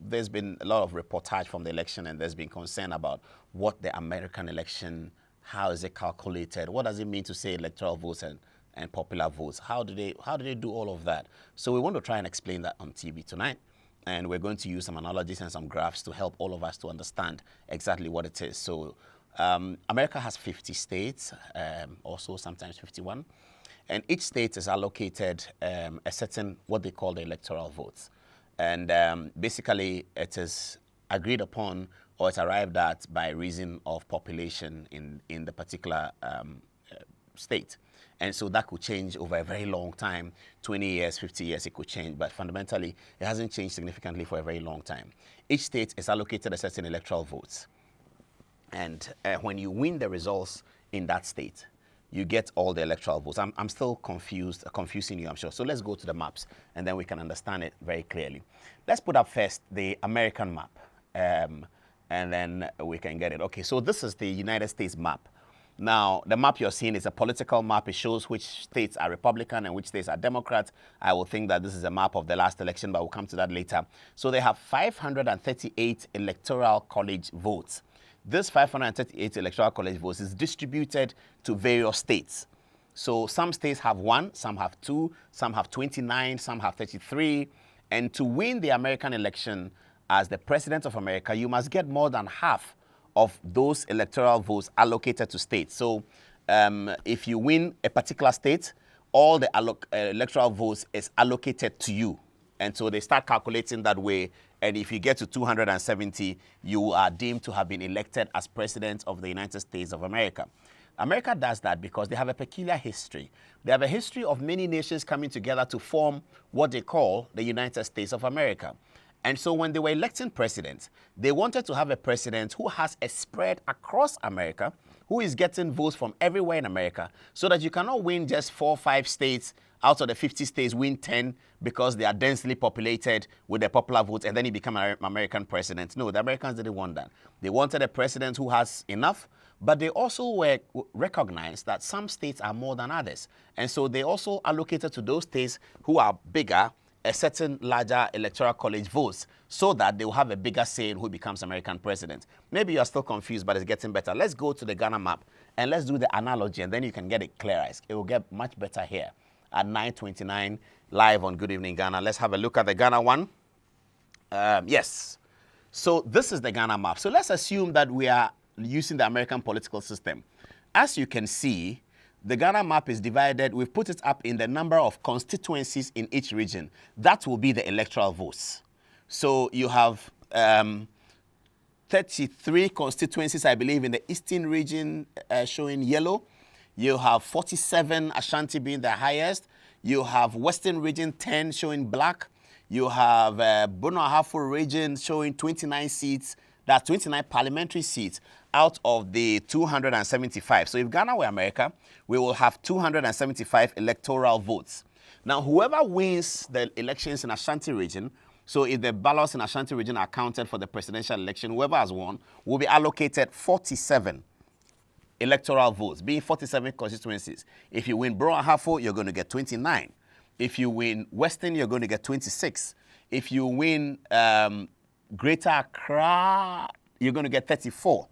there's been a lot of reportage from the election, and there's been concern about what the American election, how is it calculated, what does it mean to say electoral votes and popular votes, how do they do all of that? So we want to try and explain that on TV tonight, and we're going to use some analogies and some graphs to help all of us to understand exactly what it is. So America has 50 states, also sometimes 51. And each state is allocated a certain, what they call the electoral votes. And basically, it is agreed upon or it's arrived at by reason of population in the particular state. And so that could change over a very long time, 20 years, 50 years, it could change. But fundamentally, it hasn't changed significantly for a very long time. Each state is allocated a certain electoral votes. And when you win the results in that state, you get all the electoral votes. I'm still confusing you, I'm sure. So let's go to the maps, and then we can understand it very clearly. Let's put up first the American map, and then we can get it. Okay, so this is the United States map. Now, the map you're seeing is a political map. It shows which states are Republican and which states are Democrat. I will think that this is a map of the last election, but we'll come to that later. So they have 538 electoral college votes. This 538 electoral college votes is distributed to various states. So some states have 1, some have 2, some have 29, some have 33. And to win the American election as the president of America, you must get more than half of those electoral votes allocated to states. So if you win a particular state, all the electoral votes is allocated to you. And so they start calculating that way. And if you get to 270, you are deemed to have been elected as president of the United States of America. America does that because they have a peculiar history. They have a history of many nations coming together to form what they call the United States of America. And so when they were electing presidents, they wanted to have a president who has a spread across America, who is getting votes from everywhere in America, so that you cannot win just 4 or 5 states out of the 50 states, win 10 because they are densely populated with the popular votes, and then you become an American president. No, the Americans didn't want that. They wanted a president who has enough, but they also recognized that some states are more than others. And so they also allocated to those states who are bigger a certain larger electoral college votes so that they will have a bigger say in who becomes American president. Maybe you're still confused, but it's getting better. Let's go to the Ghana map and let's do the analogy, and then you can get it clearer. It will get much better here at 9:29 live on Good Evening Ghana. Let's have a look at the Ghana one. Yes. So this is the Ghana map. So let's assume that we are using the American political system. As you can see, the Ghana map is divided. We've put it up in the number of constituencies in each region. That will be the electoral votes. So you have 33 constituencies, I believe, in the eastern region showing yellow. You have 47, Ashanti being the highest. You have western region 10 showing black. You have Bono-Ahafo region showing 29 seats. That's 29 parliamentary seats out of the 275. So if Ghana were America, we will have 275 electoral votes. Now, whoever wins the elections in Ashanti region, so if the ballots in Ashanti region are counted for the presidential election, whoever has won will be allocated 47 electoral votes, being 47 constituencies. If you win Bono-Ahafo, you're going to get 29. If you win Western, you're going to get 26. If you win Greater Accra, you're going to get 34.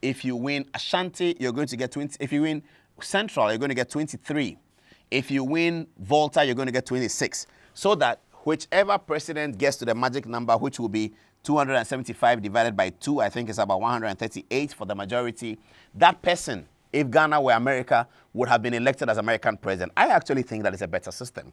If you win Ashanti, you're going to get 20. If you win Central, you're going to get 23. If you win Volta, you're going to get 26. So that whichever president gets to the magic number, which will be 275 divided by 2, I think it's about 138 for the majority, that person, if Ghana were America, would have been elected as American president. I actually think that is a better system,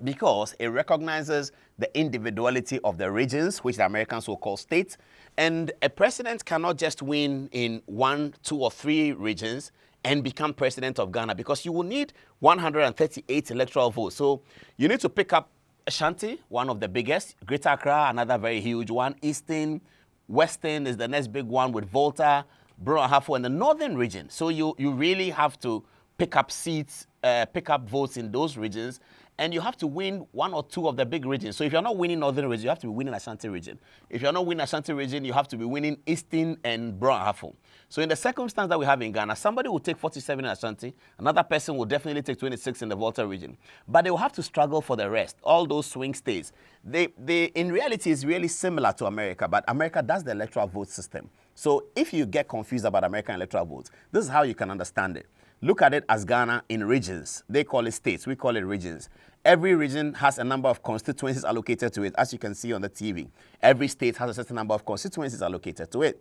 because it recognizes the individuality of the regions, which the Americans will call states. And a president cannot just win in 1, 2, or 3 regions and become president of Ghana, because you will need 138 electoral votes. So you need to pick up Ashanti, one of the biggest, Greater Accra, another very huge one, Eastern, Western is the next big one with Volta, Bono-Ahafo, and the northern region. So you really have to pick up seats, pick up votes in those regions. and you have to win one or two of the big regions. So if you're not winning Northern region, you have to be winning Ashanti region. If you're not winning Ashanti region, you have to be winning Eastern and Brown-Ahafo. So in the circumstance that we have in Ghana, somebody will take 47 in Ashanti, another person will definitely take 26 in the Volta region. But they will have to struggle for the rest, all those swing states. They in reality, is really similar to America, but America does the electoral vote system. So if you get confused about American electoral votes, this is how you can understand it. Look at it as Ghana in regions. They call it states. We call it regions. Every region has a number of constituencies allocated to it, as you can see on the TV. Every state has a certain number of constituencies allocated to it.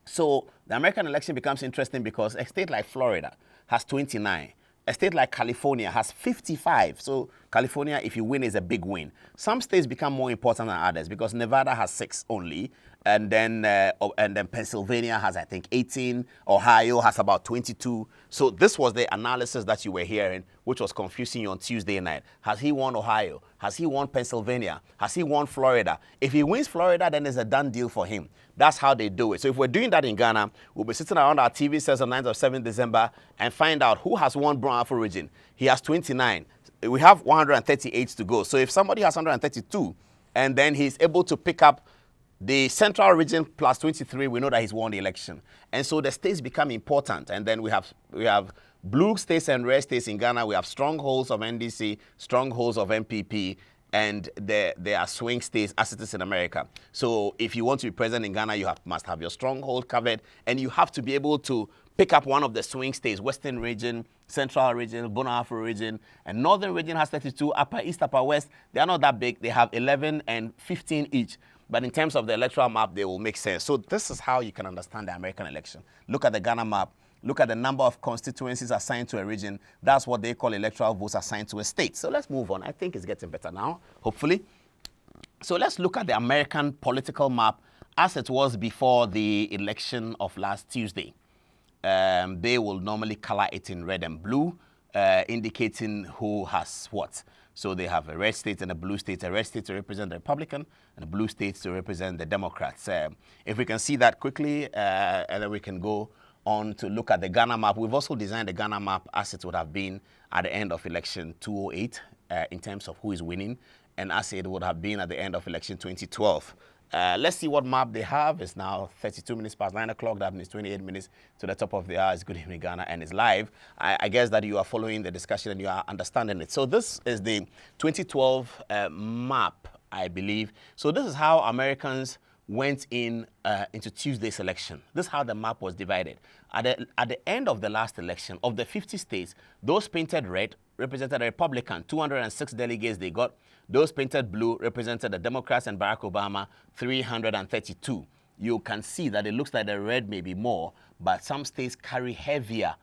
So the American election becomes interesting because a state like Florida has 29. A state like California has 55. So California, if you win, is a big win. Some states become more important than others because Nevada has 6 only. And then Pennsylvania has, I think, 18. Ohio has about 22. So this was the analysis that you were hearing, which was confusing you on Tuesday night. Has he won Ohio? Has he won Pennsylvania? Has he won Florida? If he wins Florida, then it's a done deal for him. That's how they do it. So if we're doing that in Ghana, we'll be sitting around our TV sets on 9th or 7th December and find out who has won Brown-Ahafo region. He has 29. We have 138 to go. So if somebody has 132 and then he's able to pick up the central region plus 23, we know that he's won the election. And so the states become important. And then we have blue states and red states in Ghana. We have strongholds of NDC, strongholds of MPP, and there are swing states as it is in America. So if you want to be president in Ghana, you must have your stronghold covered, and you have to be able to pick up one of the swing states, Western region, Central region, Bono-Ahafo region, and Northern region has 32, Upper East, Upper West. They are not that big. They have 11 and 15 each. But in terms of the electoral map, they will make sense. So this is how you can understand the American election. Look at the Ghana map. Look at the number of constituencies assigned to a region. That's what they call electoral votes assigned to a state. So let's move on. I think it's getting better now, hopefully. So let's look at the American political map as it was before the election of last Tuesday. They will normally color it in red and blue, indicating who has what. So they have a red state and a blue state, a red state to represent the Republican and a blue state to represent the Democrats. If we can see that quickly, and then we can go on to look at the Ghana map. We've also designed the Ghana map as it would have been at the end of election 2008 in terms of who is winning, and as it would have been at the end of election 2012. Let's see what map they have. It's now 32 minutes past 9 o'clock. That means 28 minutes to the top of the hour. It's Good Evening Ghana, and it's live. I guess that you are following the discussion and you are understanding it. So this is the 2012 map, I believe. So this is how Americans went into Tuesday's election. This is how the map was divided. At the end of the last election, of the 50 states, those painted red represented the Republican, 206 delegates they got. Those painted blue represented the Democrats and Barack Obama, 332. You can see that it looks like the red may be more, but some states carry heavier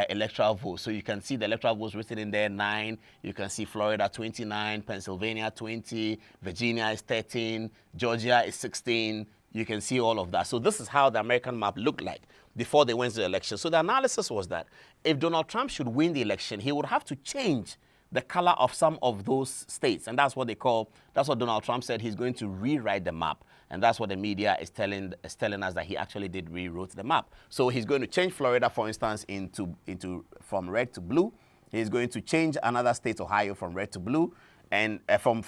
electoral votes. So you can see the electoral votes written in there, 9. You can see Florida, 29. Pennsylvania, 20. Virginia is 13. Georgia is 16. You can see all of that. So this is how the American map looked like before they went to the election. So the analysis was that if Donald Trump should win the election, he would have to change the color of some of those states. And that's what Donald Trump said. He's going to rewrite the map. And that's what the media is telling us, that he actually did rewrote the map. So he's going to change Florida, for instance, from red to blue. He's going to change another state, Ohio, from red to blue, and from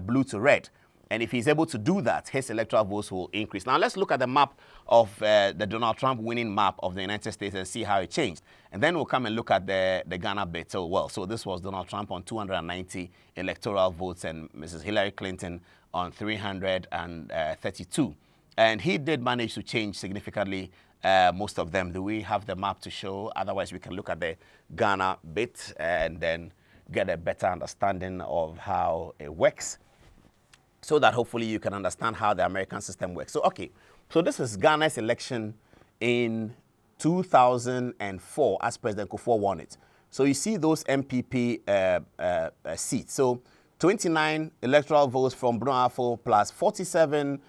blue to red. And if he's able to do that, his electoral votes will increase. Now, let's look at the map of the Donald Trump winning map of the United States and see how it changed. And then we'll come and look at the Ghana bit. So this was Donald Trump on 290 electoral votes and Mrs. Hillary Clinton on 332. And he did manage to change significantly most of them. Do we have the map to show? Otherwise, we can look at the Ghana bit and then get a better understanding of how it works, so that hopefully you can understand how the American system works. So, okay, so this is Ghana's election in 2004 as President Kufuor won it. So you see those MPP seats. So 29 electoral votes from Bono-Ahafo plus 47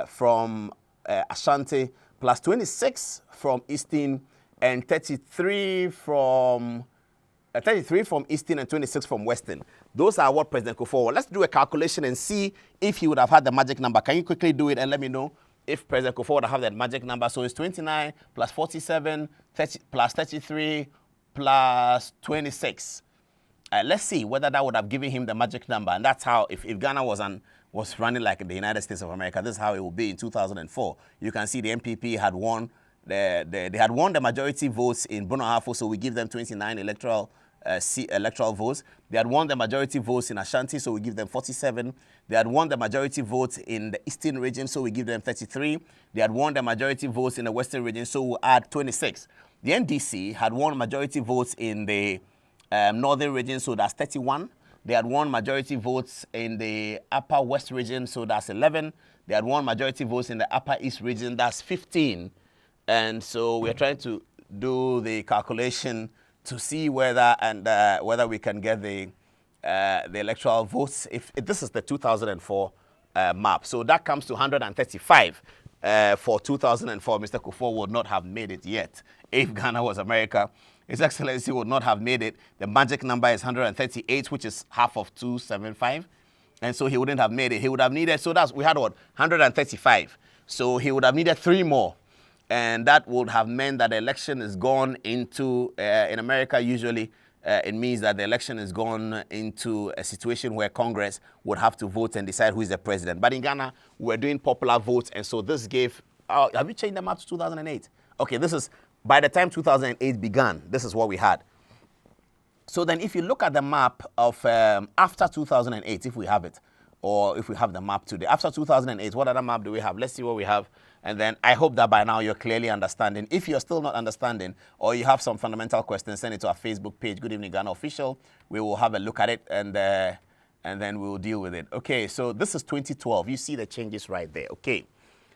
from Ashanti plus 26 from Eastern and 33 from Eastern and 26 from Western. Those are what President Kufuor won. Let's do a calculation and see if he would have had the magic number. Can you quickly do it and let me know if President Kufuor would have that magic number? So it's 29 plus 47 plus 33 plus 26. let's see whether that would have given him the magic number. And that's how, if Ghana was running like the United States of America, this is how it would be in 2004. You can see the MPP had won. They had won the majority votes in Bono Ahafo, so we give them 29 electoral votes. They had won the majority votes in Ashanti, so we give them 47. They had won the majority votes in the Eastern region, so we give them 33. They had won the majority votes in the Western region, so we'll add 26. The NDC had won majority votes in the Northern region, so that's 31. They had won majority votes in the Upper West region, so that's 11. They had won majority votes in the Upper East region, that's 15. And so we're trying to do the calculation to see whether we can get the electoral votes. If this is the 2004 map, so that comes to 135 for 2004. Mr. Kufuor would not have made it yet. If Ghana was America, His Excellency would not have made it. The magic number is 138, which is half of 275, and so he wouldn't have made it. He would have needed, so we had what, 135. So he would have needed 3 more. And that would have meant that the election is gone into, in America usually, it means that the election is gone into a situation where Congress would have to vote and decide who is the president. But in Ghana, we're doing popular votes, and so this gave, have you changed the map to 2008? Okay, this is, by the time 2008 began, this is what we had. So then if you look at the map of after 2008, if we have it, or if we have the map today, after 2008, what other map do we have? Let's see what we have. And then I hope that by now you're clearly understanding. If you're still not understanding or you have some fundamental questions, send it to our Facebook page, Good Evening Ghana Official. We will have a look at it and then we will deal with it. Okay, so this is 2012. You see the changes right there. Okay,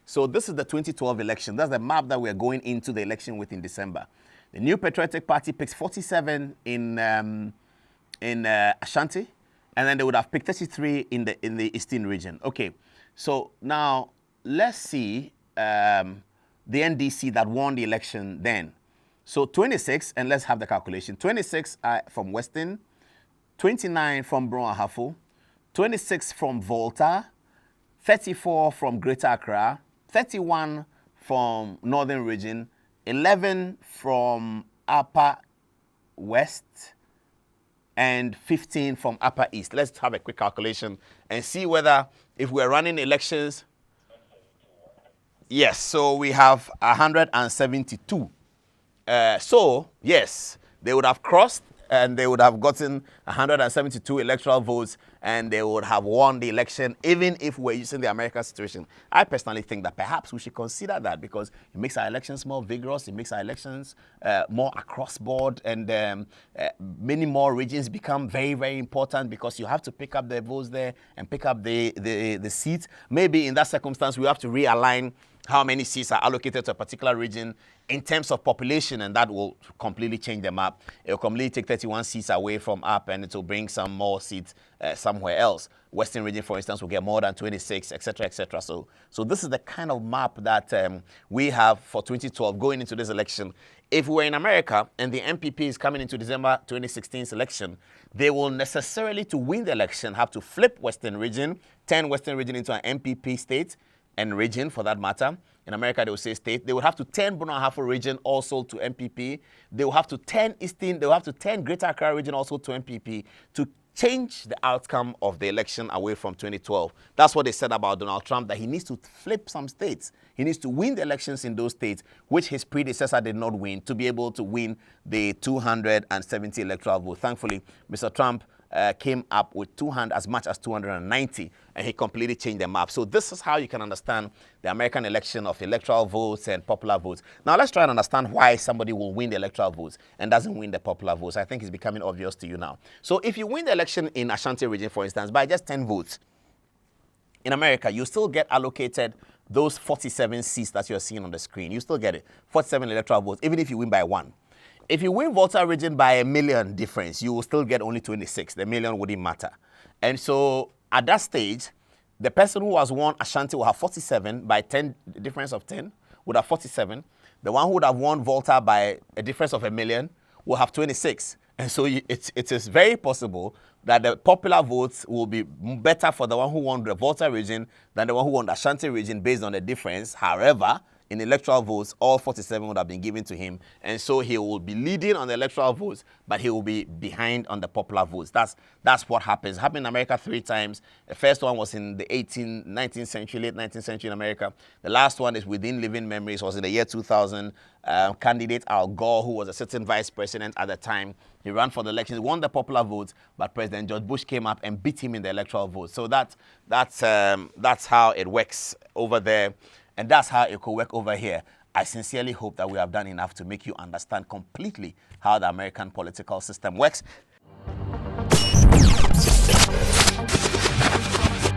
so this is the 2012 election. That's the map that we're going into the election with in December. The New Patriotic Party picks 47 in Ashanti, and then they would have picked 33 in the Eastern region. Okay, so now let's see the NDC that won the election then. So 26, and let's have the calculation. 26 from Western, 29 from Bono Ahafo, 26 from Volta, 34 from Greater Accra, 31 from Northern region, 11 from Upper West, and 15 from Upper East. Let's have a quick calculation and see whether, if we're running elections, yes, so we have 172. So, yes, they would have crossed and they would have gotten 172 electoral votes and they would have won the election, even if we're using the American situation. I personally think that perhaps we should consider that because it makes our elections more vigorous, it makes our elections more across board, and many more regions become very, very important because you have to pick up the votes there and pick up the seats. Maybe in that circumstance, we have to realign how many seats are allocated to a particular region in terms of population, and that will completely change the map. It will completely take 31 seats away from up, and it will bring some more seats somewhere else. Western region, for instance, will get more than 26, etc., etc. So this is the kind of map that we have for 2012 going into this election. If we're in America and the MPP is coming into December 2016's election, they will necessarily, to win the election, have to flip Western region, turn Western region into an MPP state, and region for that matter. In America, they will say state. They will have to turn Bono Ahafo region also to MPP. They will have to turn Eastern, they will have to turn Greater Accra region also to MPP to change the outcome of the election away from 2012. That's what they said about Donald Trump, that he needs to flip some states. He needs to win the elections in those states, which his predecessor did not win, to be able to win the 270 electoral vote. Thankfully, Mr. Trump came up with as much as 290, and he completely changed the map. So this is how you can understand the American election of electoral votes and popular votes. Now let's try and understand why somebody will win the electoral votes and doesn't win the popular votes. I think it's becoming obvious to you now. So if you win the election in Ashanti region, for instance, by just 10 votes, in America, you still get allocated those 47 seats that you're seeing on the screen. You still get it, 47 electoral votes, even if you win by 1. If you win Volta region by 1 million difference, you will still get only 26. The million wouldn't matter. And so at that stage, the person who has won Ashanti will have 47 by 10, the difference of 10, would have 47. The one who would have won Volta by a difference of 1 million will have 26. And so it is very possible that the popular votes will be better for the one who won the Volta region than the one who won the Ashanti region based on the difference. However, in electoral votes, all 47 would have been given to him. And so he will be leading on the electoral votes, but he will be behind on the popular votes. That's what happens. It happened in America 3 times. The first one was in the 19th century, late 19th century in America. The last one is within living memories, was in the year 2000. Candidate Al Gore, who was a certain vice president at the time, he ran for the elections, won the popular votes, but President George Bush came up and beat him in the electoral vote. So that's how it works over there. And that's how it could work over here. I sincerely hope that we have done enough to make you understand completely how the American political system works.